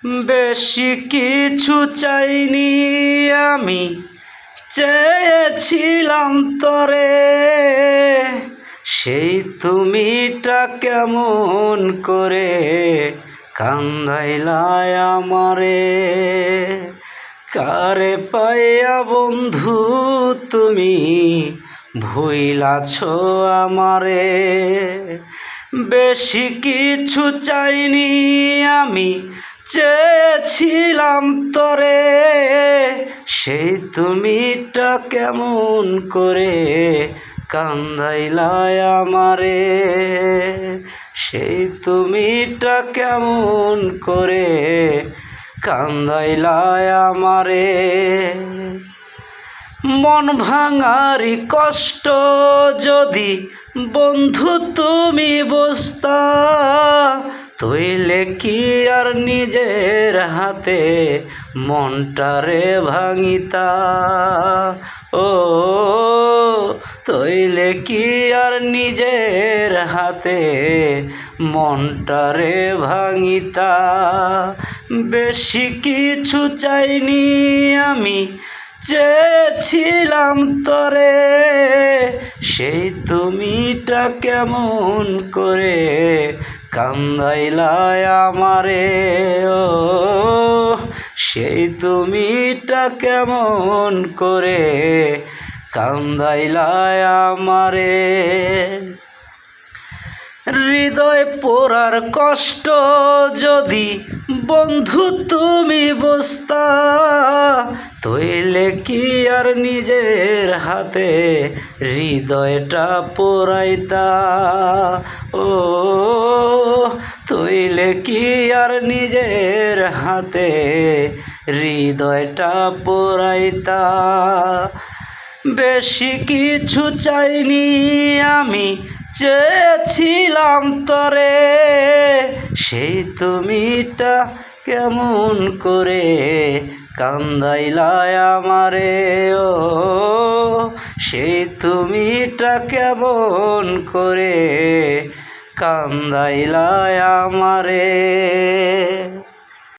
বেশি কিছু চাইনি আমি, চেয়েছিলাম তরে, সেই তুমিটা কেমন করে কান্দাইলায় আমারে। কারে পাইয়া বন্ধু তুমি ভুইলাছ আমারে। বেশি কিছু চাইনি আমি, চেয়েছিলাম তরে, সেই তুমিটা কেমন করে কান্দাইলায় আমারে। সেই তুমিটা কেমন করে কান্দাইলায় আমারে। মন ভাঙারি কষ্ট যদি বন্ধু তুমি বুঝতা, তইলে কি আর নিজের হাতে মনটারে ভাঙিতা। ও তইলে কি আর নিজের হাতে মনটারে ভাঙিতা। বেশি কিছু চাইনি আমি, চেয়েছিলাম তরে, সেই তুমিটা কেমন করে কান্দাইলায় আমারে। ও সেই তুমিটা কেমন করে কান্দাইলায় আমারে। হৃদয় পোড়ার কষ্ট যদি বন্ধু তুমি বুঝতা, তইলে কি আর নিজের হাতে হৃদয়টা পোড়াইতা। ও তইলে কি আর নিজের হাতে হৃদয়টা পোড়াইতা। বেশি কিছু চাইনি আমি, চেয়েছিলাম তরে, সেই তুমিটা কেমন করে কান্দাইলায় আমারে। ও সেই তুমিটা কেমন করে কান্দাইলায় আমারে।